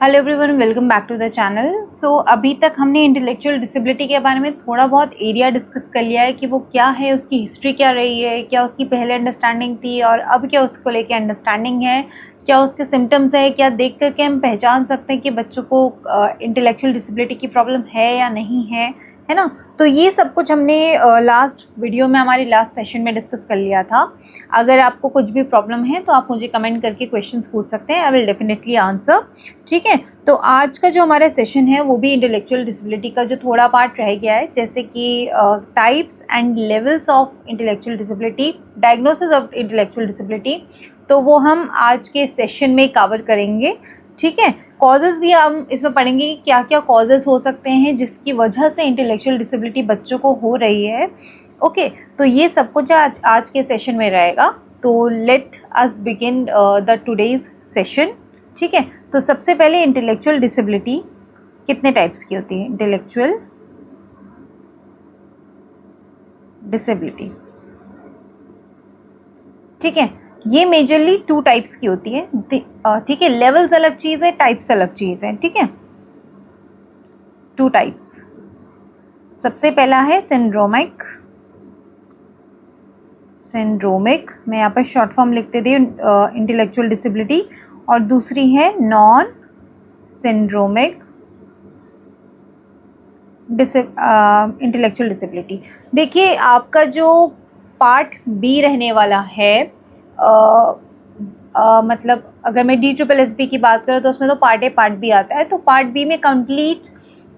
Hello everyone, welcome back to the channel. So अभी तक हमने इंटेलेक्चुअल डिसेबिलिटी के बारे में थोड़ा बहुत एरिया डिस्कस कर लिया है कि वो क्या है, उसकी हिस्ट्री क्या रही है, क्या उसकी पहले अंडरस्टैंडिंग थी और अब क्या उसको लेके अंडरस्टैंडिंग है, क्या उसके सिम्टम्स है, क्या देख करके हम पहचान सकते हैं कि बच्चों को इंटेलेक्चुअल डिसेबिलिटी की प्रॉब्लम है या नहीं है ना। तो ये सब कुछ हमने लास्ट वीडियो में, हमारी लास्ट सेशन में डिस्कस कर लिया था। अगर आपको कुछ भी प्रॉब्लम है तो आप मुझे कमेंट करके क्वेश्चंस पूछ सकते हैं, आई विल डेफिनेटली आंसर। ठीक है, तो आज का जो हमारा सेशन है वो भी इंटेलेक्चुअल डिसेबिलिटी का जो थोड़ा पार्ट रह गया है, जैसे कि types and levels of intellectual disability, diagnosis of intellectual disability, तो वो हम आज के सेशन में कवर करेंगे। ठीक है, कॉजेज़ भी हम इसमें पढ़ेंगे कि क्या क्या कॉजेज़ हो सकते हैं जिसकी वजह से इंटेलेक्चुअल डिसेबिलिटी बच्चों को हो रही है। ओके, तो ये सब कुछ आज के सेशन में रहेगा। तो let us begin the today's session. ठीक है, तो सबसे पहले इंटेलेक्चुअल डिसेबिलिटी कितने टाइप्स की होती है? इंटेलेक्चुअल डिसेबिलिटी, ठीक है, ये मेजरली 2 टाइप्स की होती है। ठीक है, लेवल्स अलग चीज़ है, टाइप्स अलग चीज़ है। ठीक है, 2 टाइप्स। सबसे पहला है सिंड्रोमिक, मैं यहाँ पर शॉर्ट फॉर्म लिखते दी इंटेलेक्चुअल डिसेबिलिटी, और दूसरी है नॉन सिंड्रोमिक इंटेलेक्चुअल डिसेबिलिटी। देखिए, आपका जो पार्ट बी रहने वाला है, मतलब अगर मैं DSSB की बात करूँ तो उसमें तो पार्ट ए पार्ट बी आता है। तो पार्ट बी में कंप्लीट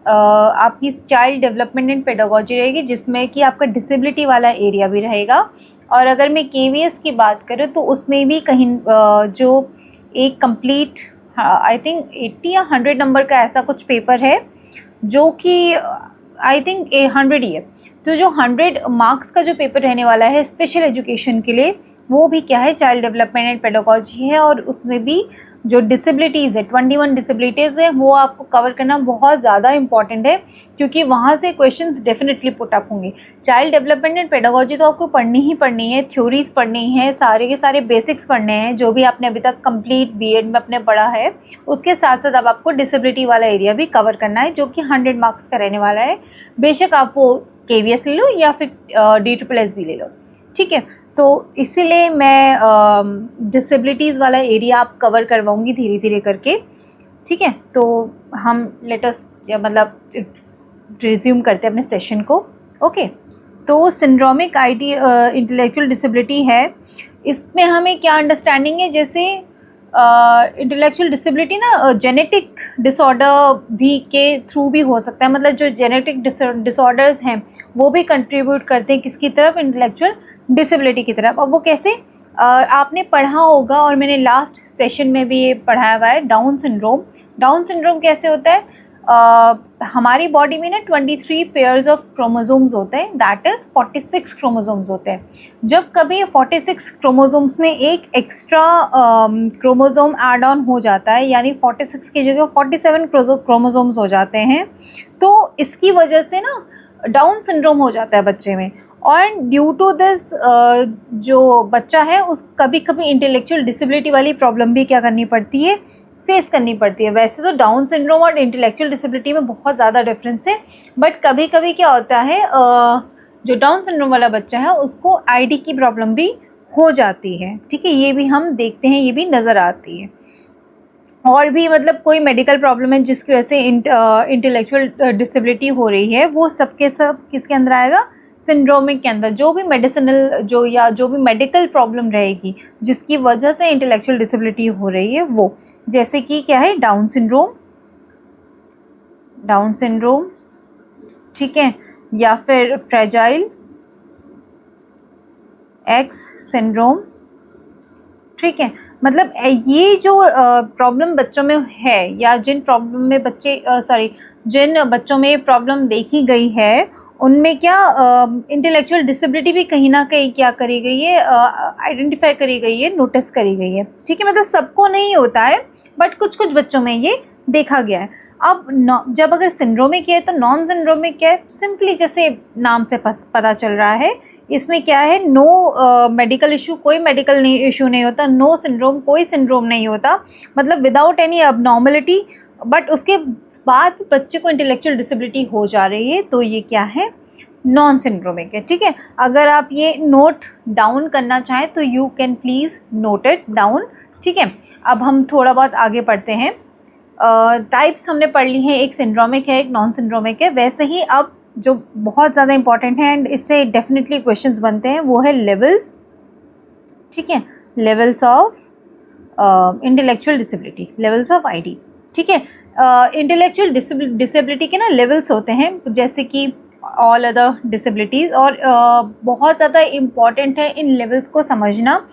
आपकी चाइल्ड डेवलपमेंट एंड पेडागोजी रहेगी, जिसमें कि आपका डिसेबिलिटी वाला एरिया भी रहेगा। और अगर मैं KVS की बात करूँ तो उसमें भी कहीं जो एक कंप्लीट आई थिंक 80 या 100 नंबर का ऐसा कुछ पेपर है, जो कि आई थिंक 100 ही है। तो जो 100 मार्क्स का जो पेपर रहने वाला है स्पेशल एजुकेशन के लिए, वो भी क्या है, चाइल्ड डेवलपमेंट एंड पेडागोजी है। और उसमें भी जो डिसेबिलिटीज़ है, 21 डिसेबिलिटीज़ है, वो आपको कवर करना बहुत ज़्यादा इंपॉर्टेंट है, क्योंकि वहाँ से क्वेश्चंस डेफिनेटली पुट अप होंगे। चाइल्ड डेवलपमेंट एंड पेडागोजी तो आपको पढ़नी ही पढ़नी है, थ्योरीज पढ़नी है, सारे के सारे बेसिक्स पढ़ने हैं जो भी आपने अभी तक कंप्लीट BEd में अपने पढ़ा है। उसके साथ साथ अब आपको डिसेबिलिटी वाला एरिया भी कवर करना है, जो कि 100 मार्क्स का रहने वाला है। बेशक आप वो KVS ले लो या फिर DSSB ले लो। ठीक है, तो इसीलिए मैं डिसेबिलिटीज़ वाला एरिया आप कवर करवाऊँगी धीरे धीरे करके। ठीक है, तो हम मतलब रिज्यूम करते हैं अपने सेशन को। ओके, तो सिंड्रोमिक इंटेलेक्चुअल डिसेबिलिटी है, इसमें हमें क्या अंडरस्टैंडिंग है, जैसे इंटेलेक्चुअल डिसेबिलिटी ना जेनेटिक डिसऑर्डर भी के थ्रू भी हो सकता है। मतलब जो जेनेटिक डिसऑर्डर्स हैं वो भी कंट्रीब्यूट करते हैं किसकी तरफ, इंटेलेक्चुअल डिसेबिलिटी की तरफ। अब वो कैसे, आपने पढ़ा होगा और मैंने लास्ट सेशन में भी ये पढ़ाया हुआ है, डाउन सिंड्रोम। डाउन सिंड्रोम कैसे होता है, हमारी बॉडी में ना 23 पेयर्स ऑफ क्रोमोसोम्स होते हैं, दैट इज़ 46 क्रोमोसोम्स होते हैं। जब कभी 46 क्रोमोसोम्स में एक एक्स्ट्रा क्रोमोसोम ऐड ऑन हो जाता है, यानी 46 की जगह 47 क्रोमोसोम्स हो जाते हैं, तो इसकी वजह से ना डाउन सिंड्रोम हो जाता है बच्चे में। और ड्यू टू दिस जो बच्चा है उस कभी कभी इंटेलेक्चुअल डिसेबिलिटी वाली प्रॉब्लम भी क्या करनी पड़ती है, फेस करनी पड़ती है। वैसे तो डाउन सिंड्रोम और इंटेलेक्चुअल डिसेबिलिटी में बहुत ज़्यादा डिफरेंस है, बट कभी कभी क्या होता है, जो डाउन सिंड्रोम वाला बच्चा है उसको ID की प्रॉब्लम भी हो जाती है। ठीक है, ये भी हम देखते हैं, ये भी नज़र आती है। और भी मतलब कोई मेडिकल प्रॉब्लम है जिसकी वजह से इंटेलेक्चुअल डिसेबिलिटी हो रही है, वो सब किसके अंदर आएगा, सिंड्रोमिक के अंदर। जो भी मेडिसिनल जो भी मेडिकल प्रॉब्लम रहेगी जिसकी वजह से इंटेलेक्चुअल डिसेबिलिटी हो रही है, वो जैसे कि क्या है, डाउन सिंड्रोम, ठीक है, या फिर फ्रेजाइल एक्स सिंड्रोम। ठीक है, मतलब ये जो प्रॉब्लम बच्चों में है, या जिन बच्चों में प्रॉब्लम देखी गई है, उनमें क्या इंटेलेक्चुअल डिसेबिलिटी भी कहीं ना कहीं क्या करी गई है, आइडेंटिफाई करी गई है, नोटिस करी गई है। ठीक है, मतलब सबको नहीं होता है, बट कुछ कुछ बच्चों में ये देखा गया है। अब जब अगर सिंड्रोमिक है तो नॉन सिंड्रोमिक क्या है, सिंपली जैसे नाम से पता चल रहा है, इसमें क्या है, नो मेडिकल इशू, कोई मेडिकल इशू नहीं होता, नो सिंड्रोम, कोई सिंड्रोम नहीं होता, मतलब विदाउट एनी अबनॉर्मलिटी बट उसके बाद बच्चे को इंटेलेक्चुअल डिसेबिलिटी हो जा रही है, तो ये क्या है, नॉन सिंड्रोमिक है। ठीक है, अगर आप ये नोट डाउन करना चाहें तो you can please note it down. ठीक है, अब हम थोड़ा बहुत आगे पढ़ते हैं। टाइप्स हमने पढ़ ली हैं, एक सिंड्रोमिक है, एक नॉन सिंड्रोमिक है। वैसे ही अब जो बहुत ज़्यादा इंपॉर्टेंट है एंड इससे डेफिनेटली क्वेश्चंस बनते हैं, वो है लेवल्स। ठीक है, levels of intellectual disability, levels of ID. ठीक है, इंटेलेक्चुअल डिसेबिलिटी के ना लेवल्स होते हैं, जैसे कि ऑल अदर डिसेबिलिटीज़, और बहुत ज़्यादा इम्पॉर्टेंट है इन लेवल्स को समझना,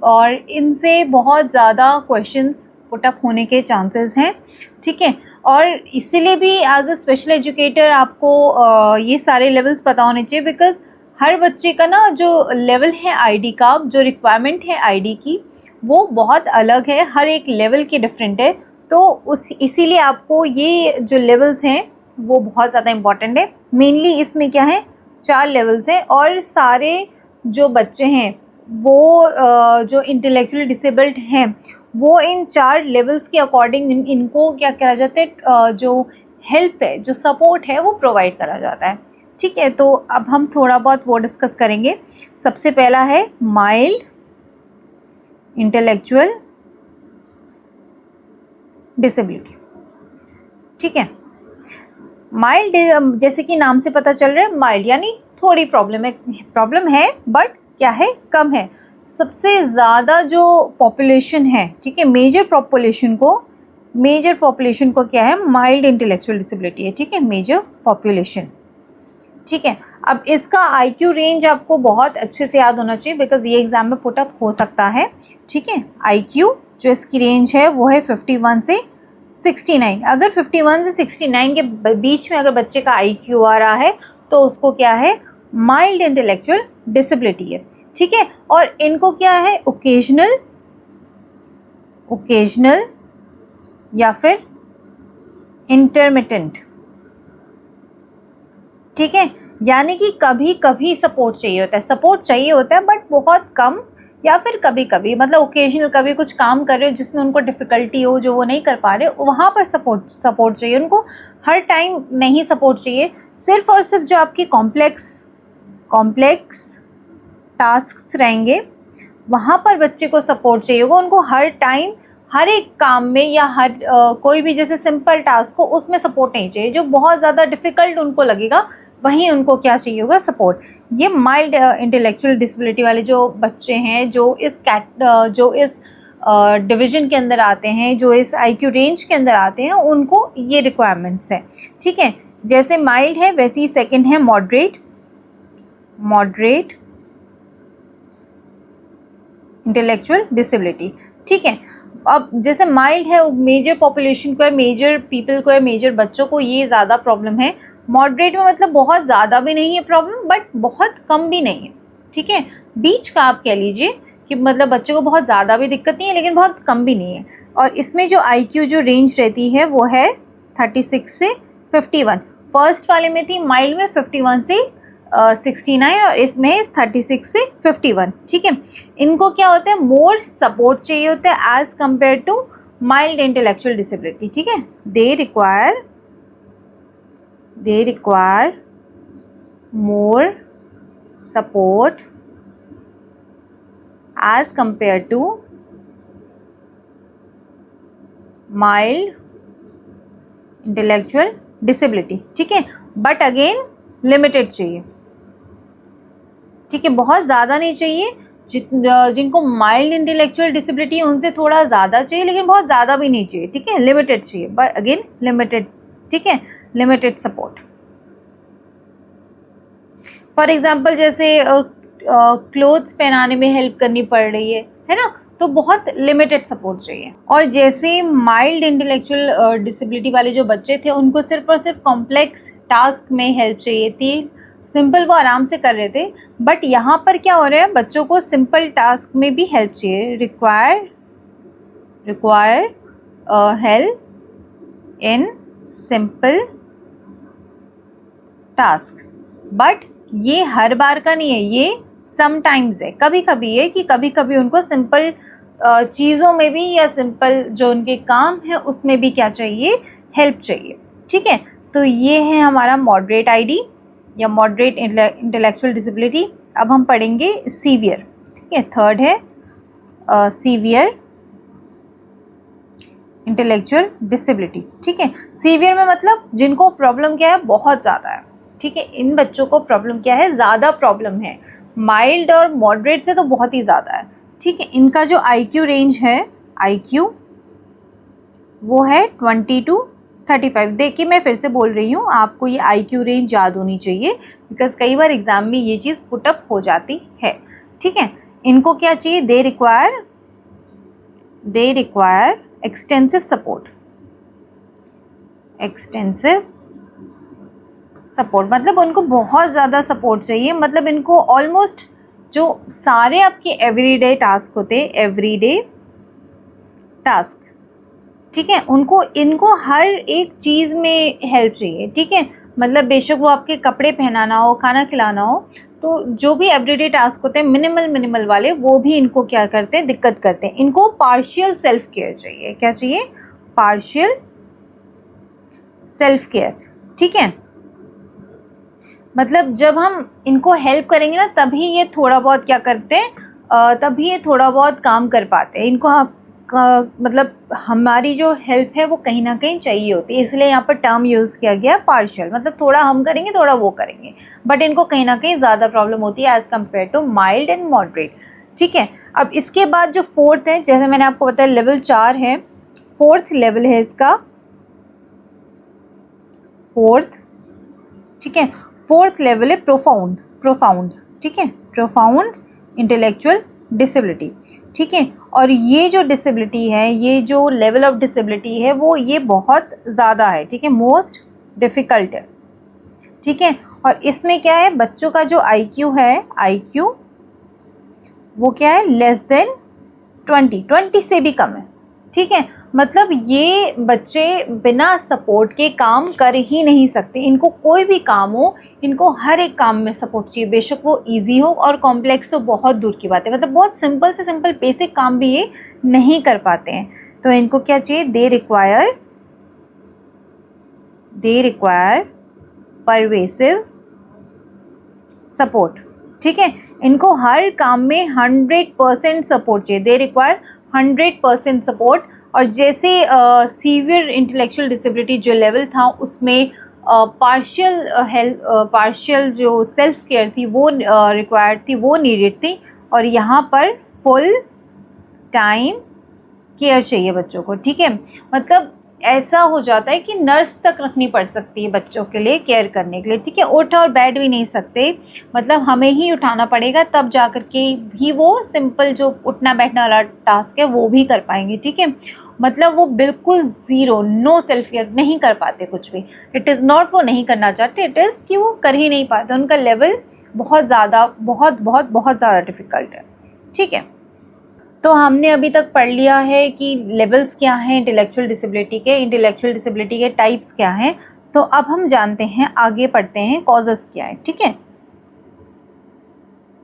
और इनसे बहुत ज़्यादा क्वेश्चंस पुटअप होने के चांसेस हैं। ठीक है, और इसीलिए भी एज अ स्पेशल एजुकेटर आपको ये सारे लेवल्स पता होने चाहिए, बिकॉज हर बच्चे का ना जो लेवल है आईडी का, जो रिक्वायरमेंट है आईडी की, वो बहुत अलग है, हर एक लेवल के डिफरेंट है। तो इसीलिए आपको ये जो लेवल्स हैं वो बहुत ज़्यादा इम्पॉर्टेंट है। मेनली इसमें क्या है, 4 लेवल्स हैं, और सारे जो बच्चे हैं वो जो इंटेलेक्चुअली डिसेबल्ड हैं वो इन 4 लेवल्स के अकॉर्डिंग इनको क्या करा जाता है, जो हेल्प है, जो सपोर्ट है, वो प्रोवाइड करा जाता है। ठीक है, तो अब हम थोड़ा बहुत वो डिस्कस करेंगे। सबसे पहला है माइल्ड इंटेलेक्चुअल डिसेबिलिटी। ठीक है, माइल्ड जैसे कि नाम से पता चल रहा है, माइल्ड यानी थोड़ी प्रॉब्लम है बट क्या है, कम है। सबसे ज़्यादा जो पॉपुलेशन है, ठीक है, मेजर पॉपुलेशन को क्या है, माइल्ड इंटेलेक्चुअल डिसेबिलिटी है। ठीक है, मेजर पॉपुलेशन। ठीक है, अब इसका आईक्यू रेंज आपको बहुत अच्छे से याद होना चाहिए, बिकॉज ये एग्जाम में पुटअप हो सकता है। ठीक है, आईक्यू जो इसकी रेंज है वो है 51 से 69। अगर 51 से 69 के बीच में अगर बच्चे का आईक्यू आ रहा है तो उसको क्या है, माइल्ड इंटेलेक्चुअल डिसेबिलिटी है। ठीक है, और इनको क्या है, ओकेजनल या फिर इंटरमिटेंट। ठीक है, यानी कि कभी कभी सपोर्ट चाहिए होता है बट बहुत कम, या फिर कभी कभी, मतलब ओकेजनल, कभी कुछ काम कर रहे हो जिसमें उनको डिफ़िकल्टी हो, जो वो नहीं कर पा रहे, वहाँ पर सपोर्ट चाहिए उनको। हर टाइम नहीं सपोर्ट चाहिए। सिर्फ और सिर्फ जो आपकी कॉम्प्लेक्स टास्क्स रहेंगे वहाँ पर बच्चे को सपोर्ट चाहिए होगा। उनको हर टाइम हर एक काम में या कोई भी जैसे सिंपल टास्क हो उसमें सपोर्ट नहीं चाहिए। जो बहुत ज़्यादा डिफ़िकल्ट उनको लगेगा वहीं उनको क्या चाहिए होगा, सपोर्ट। ये माइल्ड इंटेलेक्चुअल डिसेबिलिटी वाले जो बच्चे हैं, जो इस डिवीज़न के अंदर आते हैं, जो इस आईक्यू रेंज के अंदर आते हैं, उनको ये रिक्वायरमेंट्स हैं। ठीक है, जैसे माइल्ड है वैसे ही सेकंड है मॉडरेट इंटेलेक्चुअल डिसेबिलिटी। ठीक है, अब जैसे माइल्ड है मेजर पॉपुलेशन को है, मेजर पीपल को है, मेजर बच्चों को ये ज़्यादा प्रॉब्लम है। मॉडरेट में मतलब बहुत ज़्यादा भी नहीं है प्रॉब्लम बट बहुत कम भी नहीं है। ठीक है, बीच का आप कह लीजिए कि मतलब बच्चों को बहुत ज़्यादा भी दिक्कत नहीं है लेकिन बहुत कम भी नहीं है। और इसमें जो आईक्यू जो रेंज रहती है वो है 36 से 51। फर्स्ट वाले में थी माइल्ड में 51 से 69 और इसमें 36 से 51। ठीक है, इनको क्या होता है, मोर सपोर्ट चाहिए होता है as compare to mild intellectual disability. ठीक है, they require more support as compare to mild intellectual disability. ठीक है, बट अगेन लिमिटेड चाहिए। ठीक है, बहुत ज़्यादा नहीं चाहिए। जिनको माइल्ड इंटेलेक्चुअल डिसेबिलिटी है उनसे थोड़ा ज़्यादा चाहिए लेकिन बहुत ज़्यादा भी नहीं चाहिए। ठीक है, लिमिटेड चाहिए बट अगेन लिमिटेड। ठीक है, लिमिटेड सपोर्ट। फॉर एग्जांपल जैसे क्लोथ्स पहनाने में हेल्प करनी पड़ रही है ना, तो बहुत लिमिटेड सपोर्ट चाहिए। और जैसे माइल्ड इंटेलेक्चुअल डिसेबिलिटी वाले जो बच्चे थे उनको सिर्फ और सिर्फ कॉम्प्लेक्स टास्क में हेल्प चाहिए थी, सिंपल वो आराम से कर रहे थे। बट यहाँ पर क्या हो रहा है, बच्चों को सिंपल टास्क में भी हेल्प चाहिए। Require help in simple task. But ये हर बार का नहीं है, ये समटाइम्स है, कभी कभी है कि कभी कभी उनको सिंपल चीज़ों में भी या सिंपल जो उनके काम है उसमें भी क्या चाहिए, हेल्प चाहिए, ठीक है। तो ये है हमारा मॉडरेट आईडी या मॉडरेट इंटेलेक्चुअल डिसेबिलिटी। अब हम पढ़ेंगे सीवियर, ठीक है। थर्ड है सीवियर इंटेलेक्चुअल डिसेबिलिटी, ठीक है। सीवियर में मतलब जिनको प्रॉब्लम क्या है, बहुत ज़्यादा है, ठीक है। इन बच्चों को प्रॉब्लम क्या है, ज़्यादा प्रॉब्लम है। माइल्ड और मॉडरेट से तो बहुत ही ज़्यादा है, ठीक है। इनका जो IQ रेंज है, IQ वो है 20 to 35। देखिए मैं फिर से बोल रही हूँ, आपको ये IQ रेंज याद होनी चाहिए, बिकॉज कई बार एग्जाम में ये चीज़ पुटअप हो जाती है, ठीक है। इनको क्या चाहिए, दे रिक्वायर एक्सटेंसिव सपोर्ट, मतलब उनको बहुत ज़्यादा सपोर्ट चाहिए। मतलब इनको ऑलमोस्ट जो सारे आपके एवरीडे टास्क होते हैं, एवरीडे टास्क, ठीक है, इनको हर एक चीज़ में हेल्प चाहिए, ठीक है। मतलब बेशक वो आपके कपड़े पहनाना हो, खाना खिलाना हो, तो जो भी एवरीडे टास्क होते हैं मिनिमल वाले, वो भी इनको क्या करते हैं, दिक्कत करते हैं। इनको पार्शियल सेल्फ केयर चाहिए। क्या चाहिए, पार्शियल सेल्फ केयर, ठीक है। मतलब जब हम इनको हेल्प करेंगे ना, तभी ये थोड़ा बहुत क्या करते हैं, तभी ये थोड़ा बहुत काम कर पाते हैं। इनको मतलब हमारी जो हेल्प है वो कहीं ना कहीं चाहिए होती है, इसलिए यहाँ पर टर्म यूज़ किया गया पार्शियल। मतलब थोड़ा हम करेंगे, थोड़ा वो करेंगे, बट इनको कहीं ना कहीं ज़्यादा प्रॉब्लम होती है as compare to mild and moderate, ठीक है। अब इसके बाद जो फोर्थ है, जैसे मैंने आपको बताया लेवल 4 है, फोर्थ लेवल है इसका, फोर्थ, ठीक है। फोर्थ लेवल है प्रोफाउंड, ठीक है, प्रोफाउंड इंटेलेक्चुअल डिसेबिलिटी, ठीक है। और ये जो डिसेबिलिटी है, ये जो लेवल ऑफ डिसेबिलिटी है, वो ये बहुत ज़्यादा है, ठीक है, मोस्ट डिफ़िकल्ट है, ठीक है। और इसमें क्या है, बच्चों का जो IQ है, IQ वो क्या है, लेस देन 20 से भी कम है, ठीक है। मतलब ये बच्चे बिना सपोर्ट के काम कर ही नहीं सकते। इनको कोई भी काम हो, इनको हर एक काम में सपोर्ट चाहिए, बेशक वो इजी हो, और कॉम्प्लेक्स तो बहुत दूर की बात है। मतलब बहुत सिंपल से सिंपल बेसिक काम भी ये नहीं कर पाते हैं। तो इनको क्या चाहिए, दे रिक्वायर परवेसिव सपोर्ट, ठीक है। इनको हर काम में 100% सपोर्ट चाहिए, दे रिक्वायर 100% सपोर्ट। और जैसे सीवियर इंटेलेक्चुअल डिसेबिलिटी जो लेवल था, उसमें पार्शियल जो सेल्फ केयर थी वो रिक्वायर्ड थी, वो नीडेड थी। और यहाँ पर फुल टाइम केयर चाहिए बच्चों को, ठीक है। मतलब ऐसा हो जाता है कि नर्स तक रखनी पड़ सकती है बच्चों के लिए केयर करने के लिए, ठीक है। उठ और बैठ भी नहीं सकते, मतलब हमें ही उठाना पड़ेगा, तब जा कर के भी वो सिंपल जो उठना बैठना वाला टास्क है वो भी कर पाएंगे, ठीक है। मतलब वो बिल्कुल ज़ीरो, नो सेल्फ केयर नहीं कर पाते कुछ भी। इट इज़ नॉट वो नहीं करना चाहते, इट इज़ कि वो कर ही नहीं पाते, उनका लेवल बहुत ज़्यादा बहुत ज़्यादा डिफ़िकल्ट है, ठीक है। तो हमने अभी तक पढ़ लिया है कि लेवल्स क्या हैं इंटेलेक्चुअल डिसेबिलिटी के टाइप्स क्या हैं। तो अब हम जानते हैं, आगे पढ़ते हैं कॉजेज़ क्या है, ठीक है।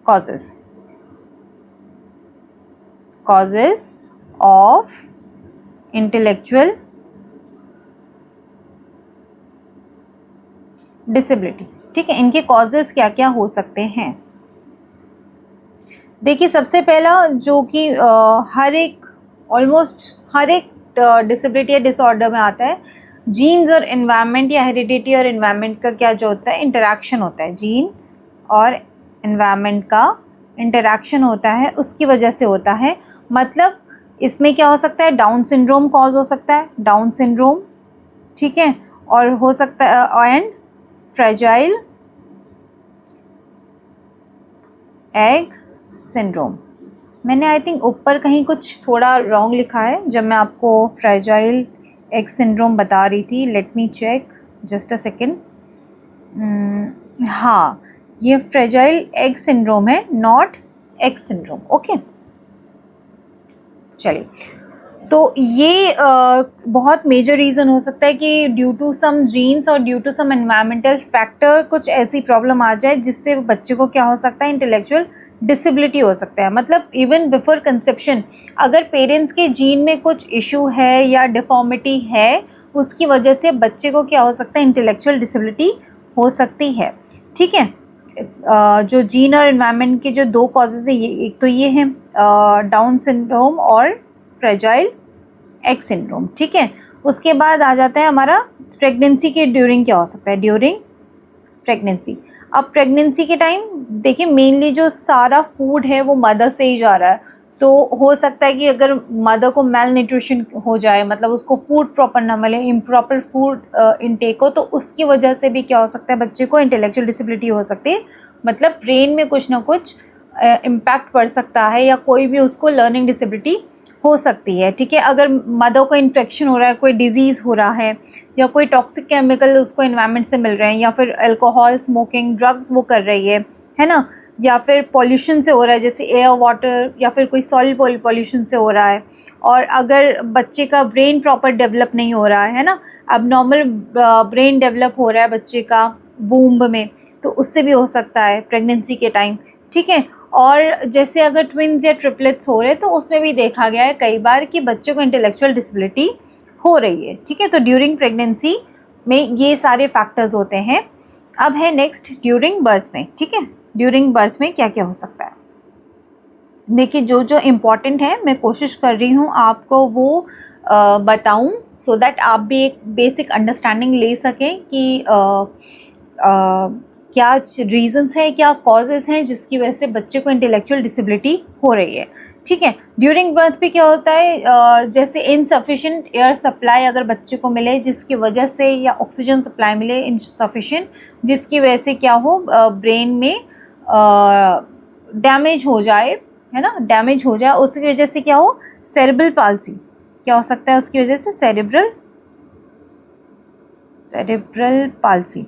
कॉजेज़ ऑफ इंटेलेक्चुअल डिसेबिलिटी, ठीक है। इनके कॉजेज़ क्या क्या हो सकते हैं। देखिए सबसे पहला जो कि ऑलमोस्ट हर एक डिसेबिलिटी या डिसऑर्डर में आता है, जीन्स और एनवायरनमेंट या हेरिडिटी और एनवायरनमेंट का क्या जो होता है, इंटरैक्शन होता है। जीन और एनवायरनमेंट का इंटरैक्शन होता है, उसकी वजह से होता है। मतलब इसमें क्या हो सकता है, डाउन सिंड्रोम कॉज हो सकता है, डाउन सिंड्रोम, ठीक है। और हो सकता है एंड फ्रेजाइल एग सिंड्रोम। मैंने आई थिंक ऊपर कहीं कुछ थोड़ा रॉन्ग लिखा है जब मैं आपको फ्रेजाइल एग सिंड्रोम बता रही थी। Let me check just a second. हाँ, ये फ्रेजाइल एग सिंड्रोम है, नॉट एग सिंड्रोम, ओके। चलिए, तो ये बहुत मेजर रीज़न हो सकता है कि ड्यू टू सम जीन्स और due to some environmental factor कुछ ऐसी प्रॉब्लम आ जाए जिससे बच्चे को क्या हो सकता है, इंटेलेक्चुअल डिसेबिलिटी हो सकता है। मतलब इवन बिफोर कंसेप्शन अगर पेरेंट्स के जीन में कुछ इशू है या डिफॉर्मिटी है, उसकी वजह से बच्चे को क्या हो सकता है, इंटेलेक्चुअल डिसेबिलिटी हो सकती है। ठीक है, जो जीन और एनवायरनमेंट के जो 2 कॉजेज़ है, ये एक तो ये है डाउन सिंड्रोम और फ्रेजाइल एक्स सिंड्रोम। ठीक है, उसके बाद आ जाता है हमारा प्रेगनेंसी के ड्यूरिंग क्या हो सकता है, ड्यूरिंग प्रेगनेंसी। अब प्रेगनेंसी के टाइम देखिए मेनली जो सारा फूड है वो मदर से ही जा रहा है, तो हो सकता है कि अगर मदर को मेल न्यूट्रिशन हो जाए, मतलब उसको फूड प्रॉपर ना मिले, इम्प्रॉपर फूड इनटेक हो, तो उसकी वजह से भी क्या हो सकता है, बच्चे को इंटेलेक्चुअल डिसेबिलिटी हो सकती है। मतलब ब्रेन में कुछ ना कुछ इम्पैक्ट पड़ सकता है या कोई भी उसको लर्निंग डिसेबिलिटी हो सकती है। ठीक है, अगर मदर को इन्फेक्शन हो रहा है, कोई डिजीज़ हो रहा है, या कोई टॉक्सिक केमिकल उसको एनवायरनमेंट से मिल रहे हैं, या फिर अल्कोहल, स्मोकिंग, ड्रग्स वो कर रही है ना, या फिर पॉल्यूशन से हो रहा है जैसे एयर, वाटर, या फिर कोई सॉइल पॉल्यूशन से हो रहा है, और अगर बच्चे का ब्रेन प्रॉपर डेवलप नहीं हो रहा है ना, अब नॉर्मल ब्रेन डेवलप हो रहा है बच्चे का वूम्ब में, तो उससे भी हो सकता है प्रेगनेंसी के टाइम। ठीक है, और जैसे अगर ट्विन्स या ट्रिपलेट्स हो रहे हैं तो उसमें भी देखा गया है कई बार कि बच्चे को इंटेलेक्चुअल डिसेबिलिटी हो रही है। ठीक है, तो ड्यूरिंग प्रेगनेंसी में ये सारे फैक्टर्स होते हैं। अब है नेक्स्ट ड्यूरिंग बर्थ में। ठीक है, ड्यूरिंग बर्थ में क्या क्या हो सकता है, देखिए जो जो इम्पॉर्टेंट है मैं कोशिश कर रही हूँ आपको वो बताऊँ, सो दैट आप भी एक बेसिक अंडरस्टैंडिंग ले सकें कि क्या रीजंस हैं, क्या कॉजेज़ हैं जिसकी वजह से बच्चे को इंटेलेक्चुअल डिसेबिलिटी हो रही है। ठीक है, ड्यूरिंग बर्थ भी क्या होता है, जैसे इनसफिशिएंट एयर सप्लाई अगर बच्चे को मिले जिसकी वजह से, या ऑक्सीजन सप्लाई मिले इनसफिशिएंट जिसकी वजह से क्या हो, ब्रेन में डैमेज हो जाए, है ना, डैमेज हो जाए, उसकी वजह से क्या हो, सेरेब्रल पाल्सी क्या हो सकता है, उसकी वजह से सेरेब्रल पाल्सी।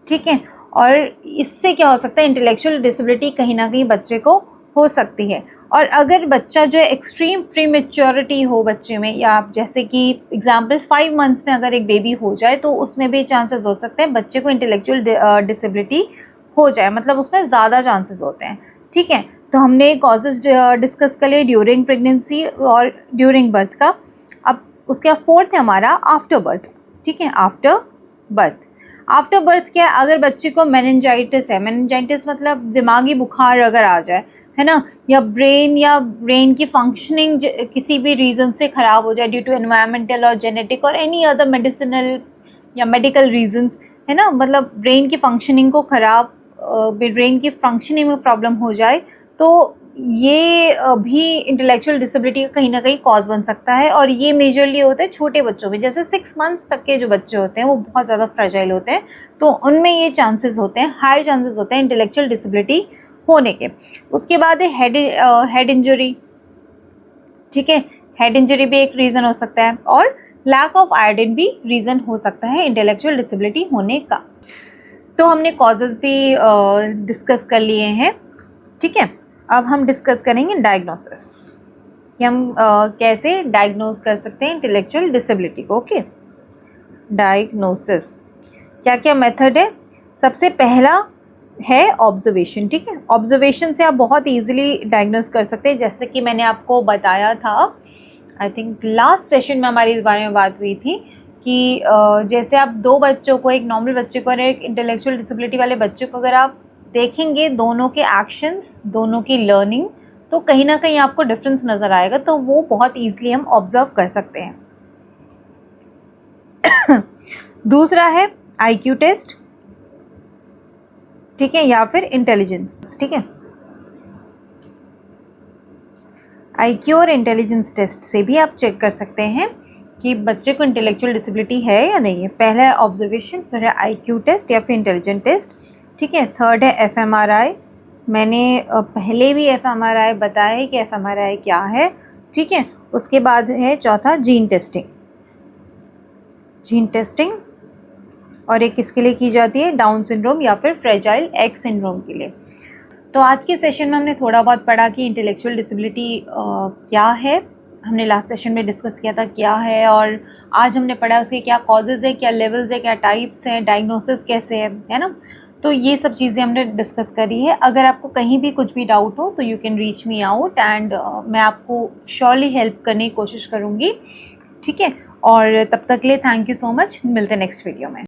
ठीक है, और इससे क्या हो सकता है, इंटेलेक्चुअल डिसेबिलिटी कहीं ना कहीं बच्चे को हो सकती है। और अगर बच्चा जो है एक्सट्रीम प्रीमेच्योरिटी हो बच्चे में, या आप जैसे कि एग्जांपल 5 मंथ्स में अगर एक बेबी हो जाए तो उसमें भी चांसेस हो सकते हैं बच्चे को इंटेलेक्चुअल डिसेबिलिटी हो जाए, मतलब उसमें ज़्यादा चांसेस होते हैं। ठीक है, तो हमने कॉजेज डिस्कस कर लिए ड्यूरिंग प्रेगनेंसी और ड्यूरिंग बर्थ का। अब उसके बाद 4th है हमारा आफ्टर बर्थ। ठीक है, आफ्टर बर्थ क्या है, अगर बच्चे को मेनिंजाइटिस है, मेनिंजाइटिस मतलब दिमागी बुखार अगर आ जाए, है ना, या ब्रेन की फंक्शनिंग किसी भी रीज़न से ख़राब हो जाए ड्यू टू एनवायरमेंटल और जेनेटिक और एनी अदर मेडिसिनल या मेडिकल रीजंस, है ना, मतलब ब्रेन की फंक्शनिंग में प्रॉब्लम हो जाए, तो ये भी इंटेलेक्चुअल डिसेबिलिटी का कहीं ना कहीं कॉज बन सकता है। और ये मेजरली होता है छोटे बच्चों में, जैसे 6 मंथ्स तक के जो बच्चे होते हैं वो बहुत ज़्यादा फ्रेजाइल होते हैं, तो उनमें ये चांसेस होते हैं, हाई चांसेस होते हैं इंटेलेक्चुअल डिसेबिलिटी होने के। उसके बाद है हेड इंजरी। ठीक है, हेड इंजरी भी एक रीज़न हो सकता है, और लैक ऑफ आयोडीन भी रीज़न हो सकता है इंटेलेक्चुअल डिसेबिलिटी होने का। तो हमने कॉजेज़ भी डिस्कस कर लिए हैं। ठीक है, अब हम डिस्कस करेंगे डायग्नोसिस, कि हम कैसे डायग्नोज कर सकते हैं इंटेलेक्चुअल डिसेबिलिटी को। ओके, डायग्नोसिस क्या क्या मेथड है, सबसे पहला है ऑब्जर्वेशन। ठीक है, ऑब्जर्वेशन से आप बहुत इजीली डायग्नोज कर सकते हैं, जैसे कि मैंने आपको बताया था, आई थिंक लास्ट सेशन में हमारी इस बारे में बात हुई थी कि जैसे आप 2 बच्चों को, एक नॉर्मल बच्चे को और एक इंटेलेक्चुअल डिसेबिलिटी वाले बच्चे को अगर आप देखेंगे, दोनों के एक्शंस, दोनों की लर्निंग, तो कहीं ना कहीं आपको डिफरेंस नज़र आएगा, तो वो बहुत ईजिली हम ऑब्जर्व कर सकते हैं। दूसरा है आईक्यू टेस्ट। ठीक है, या फिर इंटेलिजेंस। ठीक है, आईक्यू और इंटेलिजेंस टेस्ट से भी आप चेक कर सकते हैं कि बच्चे को इंटेलेक्चुअल डिसेबिलिटी है या नहीं है। पहला है ऑब्जर्वेशन, फिर है आईक्यू टेस्ट या फिर इंटेलिजेंस टेस्ट। ठीक है, थर्ड है एफएमआरआई। मैंने पहले भी एफएमआरआई बताया है कि एफएमआरआई क्या है। ठीक है, उसके बाद है चौथा जीन टेस्टिंग। और एक किसके लिए की जाती है, डाउन सिंड्रोम या फिर फ्रेजाइल एक्स सिंड्रोम के लिए। तो आज के सेशन में हमने थोड़ा बहुत पढ़ा कि इंटेलेक्चुअल डिसेबिलिटी क्या है, हमने लास्ट सेशन में डिस्कस किया था क्या है, और आज हमने पढ़ा उसके क्या कॉजेज़ है, क्या लेवल्स है, क्या टाइप्स हैं, डायग्नोसिस कैसे है ना। तो ये सब चीज़ें हमने डिस्कस करी है। अगर आपको कहीं भी कुछ भी डाउट हो तो you can reach me out, and मैं आपको श्योरली हेल्प करने की कोशिश करूँगी। ठीक है, और तब तक के लिए थैंक यू सो मच, मिलते हैं नेक्स्ट वीडियो में।